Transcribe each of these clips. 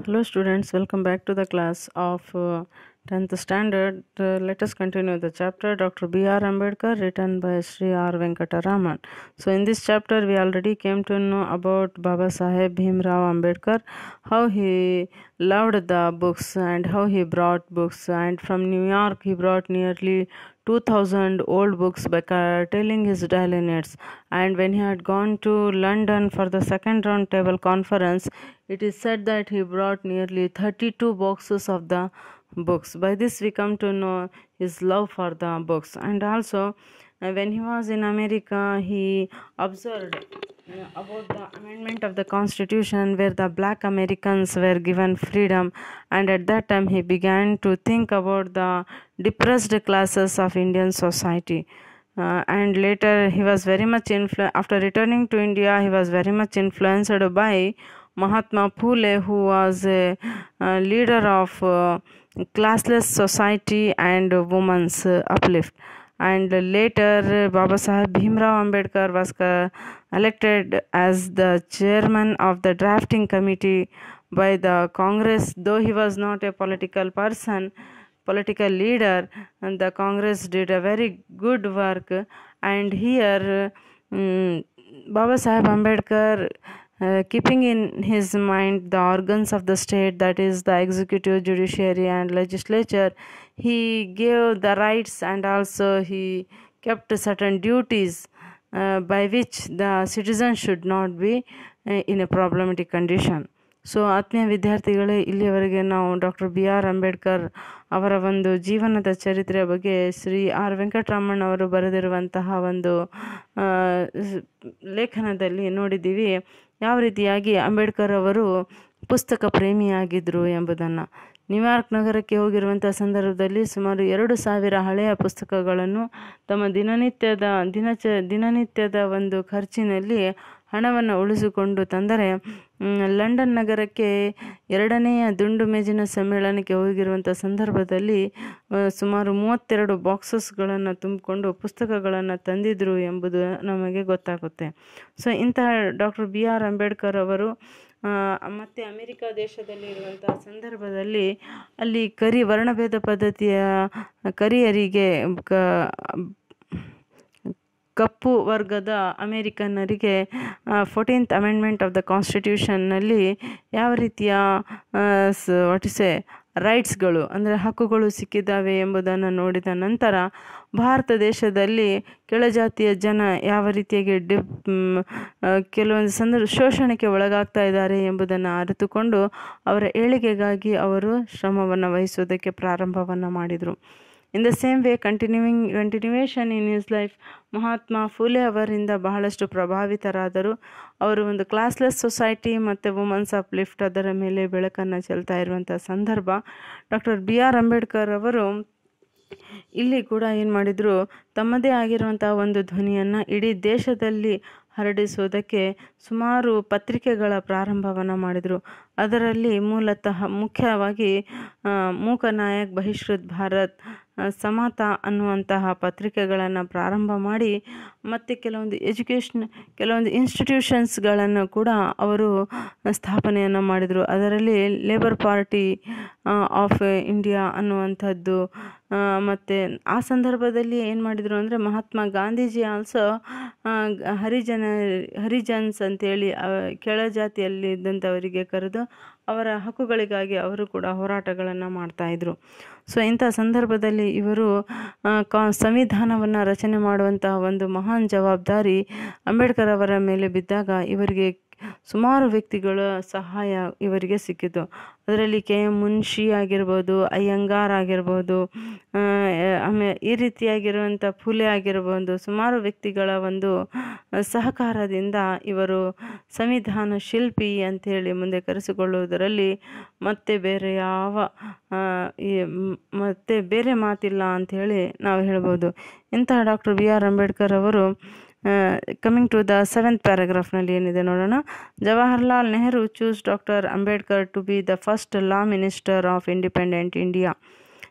Hello students, welcome back to the class of 10th standard. Let us continue the chapter Dr. B.R. Ambedkar written by Sri R. Venkataraman. So in this chapter we already came to know about Baba Saheb Bhimrao Ambedkar, how he loved the books and how he brought books, and from New York he brought nearly 2000 old books by telling his daily needs. And when he had gone to London for the second round table conference, it is said that he brought nearly 32 boxes of the books. By this, we come to know his love for the books. And also, when he was in America, he observed about the amendment of the Constitution where the black Americans were given freedom. And at that time, he began to think about the depressed classes of Indian society. And later, he was very much after returning to India, he was very much influenced by Mahatma Phule, who was a leader of classless society and women's uplift. And later, Baba Saheb Bhimrao Ambedkar was elected as the chairman of the drafting committee by the Congress. Though he was not a political person, political leader, and the Congress did a very good work. And here, Baba Saheb Ambedkar, keeping in his mind the organs of the state, that is the executive, judiciary and legislature, he gave the rights and also he kept certain duties by which the citizens should not be in a problematic condition. So ಆತ್ಮೀಯ ವಿದ್ಯಾರ್ಥಿಗಳೇ, ಇಲ್ಲಿಯವರೆಗೆ ನಾವು doctor B R Ambedkar ಅವರ ಒಂದು ಜೀವನದ ಚರಿತ್ರೆಯ ಬಗ್ಗೆ Shri R Venkataraman ಅವರು ಬರೆದಿರುವಂತಹ ಒಂದು ಲೇಖನದಲ್ಲಿ ನೋಡಿದ್ದೀವಿ ಯಾವ ರೀತಿಯಾಗಿ ಅಂಬೇಡ್ಕರ್ ಅವರು ಪುಸ್ತಕ ಪ್ರೇಮಿಯಾಗಿದ್ದರು ಎಂಬುದನ್ನು. ನ್ಯೂಯಾರ್ಕ್ ನಗರಕ್ಕೆ ಹೋಗಿರುವಂಥ ಸಂದರ್ಭದಲ್ಲಿ ಸುಮಾರು 2000 ಹಳೆಯ ಪುಸ್ತಕಗಳನ್ನು ತಮ್ಮ ದಿನನಿತ್ಯದ ಒಂದು ಖರ್ಚಿನಲ್ಲಿ ಹಣವನ್ನು ಉಳಿಸಿಕೊಂಡು ತಂದರೆ, ಲಂಡನ್ ನಗರಕ್ಕೆ 2ನೆಯ ದುಂಡು ಮೇಜಿನ ಸಮ್ಮೇಳನಕ್ಕೆ ಹೋಗಿರುವಂಥ ಸಂದರ್ಭದಲ್ಲಿ ಸುಮಾರು 32 ಬಾಕ್ಸಸ್ಗಳನ್ನು ತುಂಬಿಕೊಂಡು ಪುಸ್ತಕಗಳನ್ನು ತಂದಿದ್ದರು ಎಂಬುದು ನಮಗೆ ಗೊತ್ತಾಗುತ್ತೆ. ಸೊ ಇಂತಹ ಡಾಕ್ಟರ್ ಬಿ ಆರ್ ಅಂಬೇಡ್ಕರ್ ಅವರು ಮತ್ತು ಅಮೆರಿಕ ದೇಶದಲ್ಲಿ ಇರುವಂತಹ ಸಂದರ್ಭದಲ್ಲಿ ಅಲ್ಲಿ ವರ್ಣಭೇದ ಪದ್ಧತಿಯ ಕರಿಯರಿಗೆ ಕಪ್ಪು ವರ್ಗದ ಅಮೇರಿಕನ್ನರಿಗೆ 14th ಅಮೆಂಡ್ಮೆಂಟ್ ಆಫ್ ದ ಕಾನ್ಸ್ಟಿಟ್ಯೂಷನ್ನಲ್ಲಿ ಯಾವ ರೀತಿಯ ರೈಟ್ಸ್ಗಳು ಅಂದರೆ ಹಕ್ಕುಗಳು ಸಿಕ್ಕಿದ್ದಾವೆ ಎಂಬುದನ್ನು ನೋಡಿದ ನಂತರ ಭಾರತ ದೇಶದಲ್ಲಿ ಕೆಳಜಾತಿಯ ಜನ ಯಾವ ರೀತಿಯಾಗಿ ಕೆಲವೊಂದು ಶೋಷಣೆಗೆ ಒಳಗಾಗ್ತಾ ಇದ್ದಾರೆ ಎಂಬುದನ್ನು ಅರಿತುಕೊಂಡು ಅವರ ಏಳಿಗೆಗಾಗಿ ಅವರು ಶ್ರಮವನ್ನು ವಹಿಸುವುದಕ್ಕೆ ಪ್ರಾರಂಭವನ್ನು ಮಾಡಿದರು. In the same way continuation in his life, Mahatma Phule ಅವರಿಂದ ಬಹಳಷ್ಟು ಪ್ರಭಾವಿತರಾದರು. ಅವರು ಒಂದು ಕ್ಲಾಸ್ಲೆಸ್ ಸೊಸೈಟಿ ಮತ್ತು ವುಮೆನ್ಸ್ ಅಪ್ಲಿಫ್ಟ್ ಅದರ ಮೇಲೆ ಬೆಳಕನ್ನು ಚೆಲ್ತಾ ಇರುವಂಥ ಸಂದರ್ಭ. ಡಾಕ್ಟರ್ ಬಿ ಆರ್ ಅಂಬೇಡ್ಕರ್ ಅವರು ಇಲ್ಲಿ ಕೂಡ ಏನು ಮಾಡಿದರು, ತಮ್ಮದೇ ಆಗಿರುವಂಥ ಒಂದು ಧ್ವನಿಯನ್ನು ಇಡೀ ದೇಶದಲ್ಲಿ ಹರಡಿಸುವುದಕ್ಕೆ ಸುಮಾರು ಪತ್ರಿಕೆಗಳ ಪ್ರಾರಂಭವನ್ನು ಮಾಡಿದರು. ಅದರಲ್ಲಿ ಮುಖ್ಯವಾಗಿ ಮೂಕನಾಯಕ್, ಬಹಿಷ್ಕೃತ್ ಭಾರತ್, ಸಮತಾ ಅನ್ನುವಂತಹ ಪತ್ರಿಕೆಗಳನ್ನು ಪ್ರಾರಂಭ ಮಾಡಿ ಮತ್ತು ಕೆಲವೊಂದು ಇನ್ಸ್ಟಿಟ್ಯೂಷನ್ಸ್ಗಳನ್ನು ಕೂಡ ಅವರು ಸ್ಥಾಪನೆಯನ್ನು ಮಾಡಿದರು. ಅದರಲ್ಲಿ ಲೇಬರ್ ಪಾರ್ಟಿ ಆಫ್ ಇಂಡಿಯಾ ಅನ್ನುವಂಥದ್ದು. ಮತ್ತು ಆ ಸಂದರ್ಭದಲ್ಲಿ ಏನು ಮಾಡಿದರು ಅಂದರೆ, ಮಹಾತ್ಮ ಗಾಂಧೀಜಿ ಆಲ್ಸೋ ಹರಿಜನ್ಸ್ ಅಂತೇಳಿ ಕೆಳಜಾತಿಯಲ್ಲಿದ್ದಂಥವರಿಗೆ ಕರೆದು ಅವರ ಹಕ್ಕುಗಳಿಗಾಗಿ ಅವರು ಕೂಡ ಹೋರಾಟಗಳನ್ನು ಮಾಡ್ತಾಯಿದ್ರು. ಸೊ ಇಂಥ ಸಂದರ್ಭದಲ್ಲಿ ಇವರು ಸಂವಿಧಾನವನ್ನು ರಚನೆ ಮಾಡುವಂತಹ ಒಂದು ಮಹಾನ್ ಜವಾಬ್ದಾರಿ ಅಂಬೇಡ್ಕರ್ ಅವರ ಮೇಲೆ ಬಿದ್ದಾಗ ಇವರಿಗೆ ಸುಮಾರು ವ್ಯಕ್ತಿಗಳ ಸಹಾಯ ಇವರಿಗೆ ಸಿಕ್ಕಿತು. ಅದರಲ್ಲಿ ಕೆ ಎಂ ಮುನ್ಷಿ ಆಗಿರ್ಬೋದು, ಅಯ್ಯಂಗಾರ್ ಆಗಿರ್ಬೋದು, ಈ ರೀತಿಯಾಗಿರುವಂಥ ಫುಲೆ ಆಗಿರ್ಬೋದು, ಸುಮಾರು ವ್ಯಕ್ತಿಗಳ ಒಂದು ಸಹಕಾರದಿಂದ ಇವರು ಸಂವಿಧಾನ ಶಿಲ್ಪಿ ಅಂಥೇಳಿ ಮುಂದೆ ಕರೆಸಿಕೊಳ್ಳುವುದರಲ್ಲಿ ಮತ್ತೆ ಬೇರೆ ಮಾತಿಲ್ಲ ಅಂಥೇಳಿ ನಾವು ಹೇಳ್ಬೋದು. ಇಂತಹ ಡಾಕ್ಟರ್ ಬಿ ಆರ್ ಅಂಬೇಡ್ಕರ್ ಅವರು ಕಮಿಂಗ್ ಟು ದ 7th ಪ್ಯಾರಾಗ್ರಾಫ್ನಲ್ಲಿ ಏನಿದೆ ನೋಡೋಣ. Jawaharlal Nehru choose doctor Ambedkar to be the first law minister of independent India.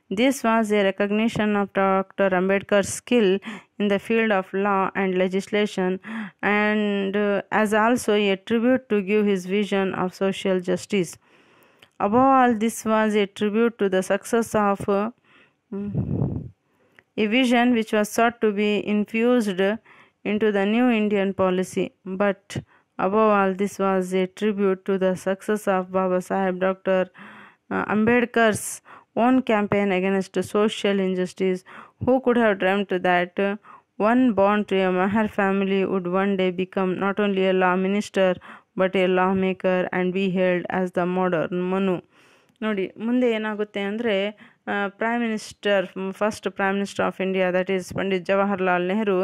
This was a recognition of Dr. Ambedkar's skill in the field of law and legislation, and as also a tribute to give his vision of social justice. Above all, this was a tribute to the success of a vision which was sought to be infused into the new Indian policy. But above all, this was a tribute to the success of Baba Sahib Dr. Ambedkar's own campaign against social injustice. Who could have dreamt that one born to a Mahar family would one day become not only a law minister but a lawmaker and be hailed as the modern Manu. ನೋಡಿ ಮುಂದೆ ಏನಾಗುತ್ತೆ ಅಂದರೆ first prime minister of India, that is Pandit Jawaharlal Nehru,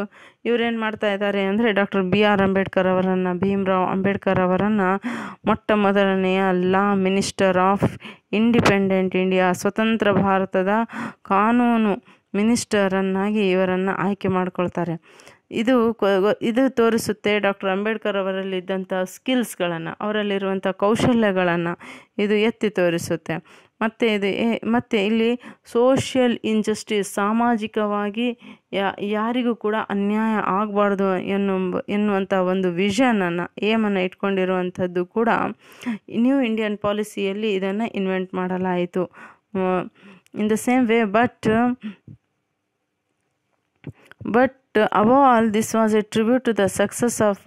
ಇವರೇನು ಮಾಡ್ತಾ ಇದ್ದಾರೆ ಅಂದರೆ doctor BR Ambedkar ಅವರನ್ನು, ಭೀಮ್ರಾವ್ ಅಂಬೇಡ್ಕರ್ ಅವರನ್ನು ಮೊಟ್ಟ ಮೊದಲನೆಯ ಲಾ ಮಿನಿಸ್ಟರ್ ಆಫ್ ಇಂಡಿಪೆಂಡೆಂಟ್ ಇಂಡಿಯಾ, ಸ್ವತಂತ್ರ ಭಾರತದ ಕಾನೂನು ಮಿನಿಸ್ಟರನ್ನಾಗಿ ಇವರನ್ನು ಆಯ್ಕೆ ಮಾಡ್ಕೊಳ್ತಾರೆ. ಇದು ತೋರಿಸುತ್ತೆ ಡಾಕ್ಟರ್ ಅಂಬೇಡ್ಕರ್ ಅವರಲ್ಲಿದ್ದಂಥ ಸ್ಕಿಲ್ಸ್ಗಳನ್ನು, ಅವರಲ್ಲಿರುವಂಥ ಕೌಶಲ್ಯಗಳನ್ನು ಇದು ಎತ್ತಿ ತೋರಿಸುತ್ತೆ. ಮತ್ತು ಇಲ್ಲಿ ಸೋಷಿಯಲ್ ಇನ್ಜಸ್ಟಿಸ್, ಸಾಮಾಜಿಕವಾಗಿ ಯಾರಿಗೂ ಕೂಡ ಅನ್ಯಾಯ ಆಗಬಾರ್ದು ಎನ್ನುವಂಥ ಒಂದು ವಿಷನನ್ನು, ಏಮನ್ನು ಇಟ್ಕೊಂಡಿರುವಂಥದ್ದು ಕೂಡ ನ್ಯೂ ಇಂಡಿಯನ್ ಪಾಲಿಸಿಯಲ್ಲಿ ಇದನ್ನು ಇನ್ವೆಂಟ್ ಮಾಡಲಾಯಿತು. In the same way but above all, this was a tribute to the success of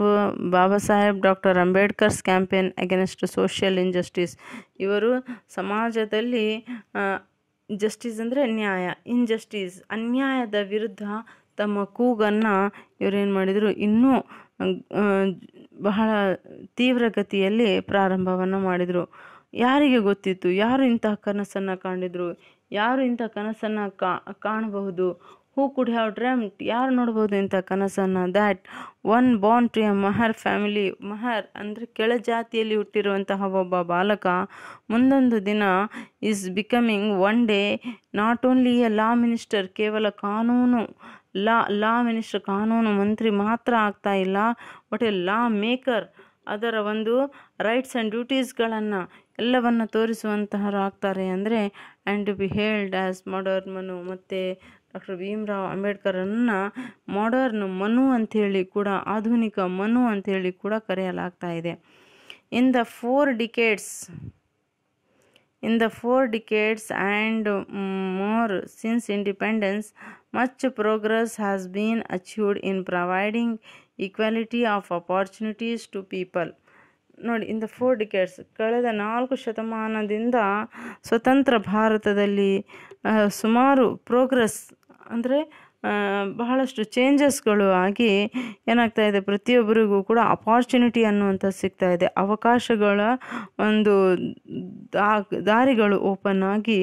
Baba Sahib Dr. Ambedkar's campaign against social injustice. ಇವರು ಸಮಾಜದಲ್ಲಿ ಜಸ್ಟಿಸ್ ಅಂದರೆ ನ್ಯಾಯ, ಇನ್ಜಸ್ಟಿಸ್ ಅನ್ಯಾಯದ ವಿರುದ್ಧ ತಮ್ಮ ಕೂಗನ್ನು ಇವರೇನು ಮಾಡಿದರು, ಇನ್ನೂ ಬಹಳ ತೀವ್ರಗತಿಯಲ್ಲಿ ಪ್ರಾರಂಭವನ್ನು ಮಾಡಿದರು. ಯಾರಿಗೆ ಗೊತ್ತಿತ್ತು, ಯಾರು ಇಂತಹ ಕನಸನ್ನು ಕಂಡಿದ್ರು, ಯಾರು ಇಂಥ ಕನಸನ್ನು ಕಾಣಬಹುದು? ಹೂ ಕುಡ್ ಹ್ಯಾವ್ ಡ್ರೀಮ್ಡ್, ಯಾರು ನೋಡ್ಬೋದು ಇಂಥ ಕನಸನ್ನು? That one born to a Mahar family, Mahar ಅಂದರೆ ಕೆಳಜಾತಿಯಲ್ಲಿ ಹುಟ್ಟಿರುವಂತಹ ಒಬ್ಬ ಬಾಲಕ ಮುಂದೊಂದು ದಿನ is becoming one day not only a law minister, ಕೇವಲ ಲಾ ಮಿನಿಸ್ಟರ್, ಕಾನೂನು ಮಂತ್ರಿ ಮಾತ್ರ ಆಗ್ತಾ ಇಲ್ಲ, ಬಟ್ ಎ ಲಾ ಮೇಕರ್, ಅದರ ಒಂದು ರೈಟ್ಸ್ ಆ್ಯಂಡ್ ಡ್ಯೂಟೀಸ್ಗಳನ್ನು ಎಲ್ಲವನ್ನು ತೋರಿಸುವಂತಹರು ಆಗ್ತಾರೆ ಅಂದರೆ, and to be hailed as modern Manu. ಮತ್ತು ಡಾಕ್ಟರ್ ಭೀಮ್ರಾವ್ ಅಂಬೇಡ್ಕರನ್ನು ಮಾಡರ್ನ್ ಮನು ಅಂಥೇಳಿ ಕೂಡ, ಆಧುನಿಕ ಮನು ಅಂಥೇಳಿ ಕೂಡ ಕರೆಯಲಾಗ್ತಾ ಇದೆ. In the four decades and more since independence, much progress has been achieved in providing equality of opportunities to people. ನೋಡಿ, ಇನ್ ದ 4 decades, ಕಳೆದ 4 ಶತಮಾನದಿಂದ ಸ್ವತಂತ್ರ ಭಾರತದಲ್ಲಿ ಸುಮಾರು ಪ್ರೋಗ್ರೆಸ್ ಅಂದರೆ ಬಹಳಷ್ಟು ಚೇಂಜಸ್ಗಳು ಆಗಿ ಏನಾಗ್ತಾ ಇದೆ, ಪ್ರತಿಯೊಬ್ಬರಿಗೂ ಕೂಡ ಅಪಾರ್ಚುನಿಟಿ ಅನ್ನುವಂಥ ಸಿಗ್ತಾ ಇದೆ, ಅವಕಾಶಗಳ ಒಂದು ದಾರಿಗಳು ಓಪನ್ ಆಗಿ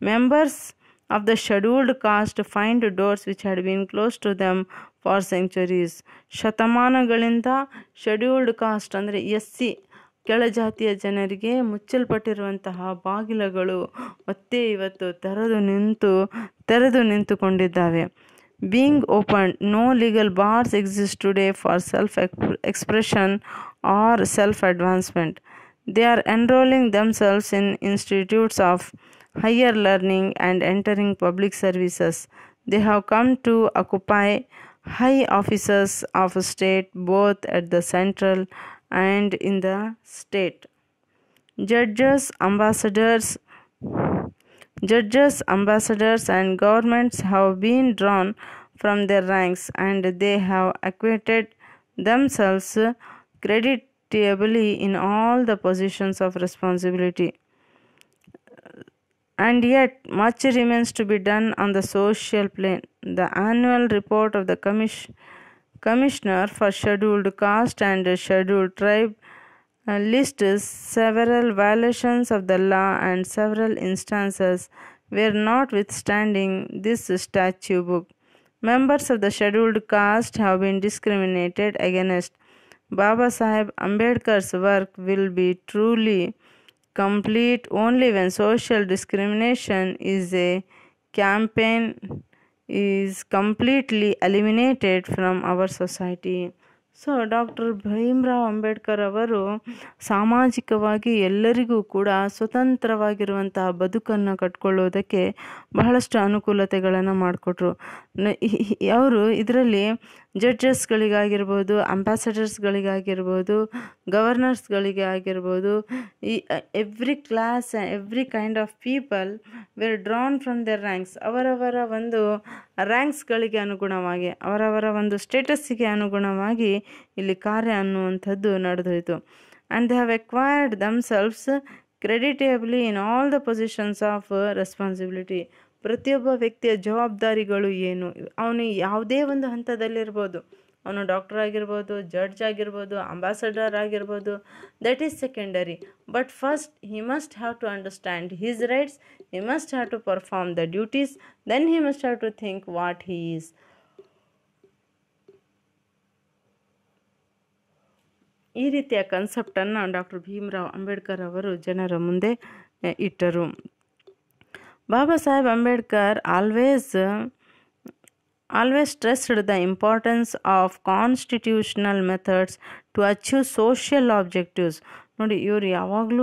members of the scheduled caste find doors which had been close to them for centuries. ಶತಮಾನಗಳಿಂದ ಶೆಡ್ಯೂಲ್ಡ್ ಕಾಸ್ಟ್ ಅಂದರೆ SC ಕೆಳಜಾತಿಯ ಜನರಿಗೆ ಮುಚ್ಚಲ್ಪಟ್ಟಿರುವಂತಹ ಬಾಗಿಲುಗಳು ಮತ್ತೆ ಇವತ್ತು ತೆರೆದು ನಿಂತುಕೊಂಡಿದ್ದಾವೆ. Being opened, no legal bars exist today for self-expression or self-advancement. They are enrolling themselves in institutes of higher learning and entering public services. They have come to occupy high offices of state, both at the central and in the state. Judges, ambassadors and governments have been drawn from their ranks, and they have acquitted themselves creditably in all the positions of responsibility. And yet much remains to be done on the social plane. The annual report of the Commissioner for Scheduled Caste and Scheduled Tribe lists several violations of the law and several instances where, notwithstanding this statute book, members of the scheduled caste have been discriminated against. Baba Sahib Ambedkar's work will be truly complete only when social discrimination is completely eliminated from our society. So doctor Bhimrao Ambedkar ಅವರು ಸಾಮಾಜಿಕವಾಗಿ ಎಲ್ಲರಿಗೂ ಕೂಡ ಸ್ವತಂತ್ರವಾಗಿರುವಂತಹ ಬದುಕನ್ನು ಕಟ್ಕೊಳ್ಳೋದಕ್ಕೆ ಬಹಳಷ್ಟು ಅನುಕೂಲತೆಗಳನ್ನು ಮಾಡಿಕೊಟ್ರು. ಅವರು ಇದರಲ್ಲಿ ಜಡ್ಜಸ್ಗಳಿಗಾಗಿರ್ಬೋದು, ಅಂಬಾಸಡರ್ಸ್ಗಳಿಗಾಗಿರ್ಬೋದು, ಗವರ್ನರ್ಸ್ಗಳಿಗೆ ಆಗಿರ್ಬೋದು, ಈ every class every kind of people were drawn from their ranks. ಅವರವರ ಒಂದು ರ್ಯಾಂಕ್ಸ್ಗಳಿಗೆ ಅನುಗುಣವಾಗಿ, ಅವರವರ ಒಂದು ಸ್ಟೇಟಸ್ಸಿಗೆ ಅನುಗುಣವಾಗಿ ಇಲ್ಲಿ ಕಾರ್ಯ ಅನ್ನುವಂಥದ್ದು ನಡೆದೋಯಿತು. And they have acquired themselves creditably in all the positions of responsibility. ಪ್ರತಿಯೊಬ್ಬ ವ್ಯಕ್ತಿಯ ಜವಾಬ್ದಾರಿಗಳು ಏನು, ಅವನು ಯಾವುದೇ ಒಂದು ಹಂತದಲ್ಲಿರ್ಬೋದು, ಅವನು ಡಾಕ್ಟರ್ ಆಗಿರ್ಬೋದು, ಜಡ್ಜ್ ಆಗಿರ್ಬೋದು, ಅಂಬಾಸಡರ್ ಆಗಿರ್ಬೋದು, that is secondary. But first he must have to understand his rights, he must have to perform the duties, then he must have to think what he is. ಈ ರೀತಿಯ ಕನ್ಸೆಪ್ಟನ್ನು doctor Bhimrao Ambedkar ಅವರು ಜನರ ಮುಂದೆ ಇಟ್ಟರು. Baba Saheb Ambedkar always stressed the importance of constitutional methods to achieve social objectives. ನೋಡಿ, ಇವರು ಯಾವಾಗಲೂ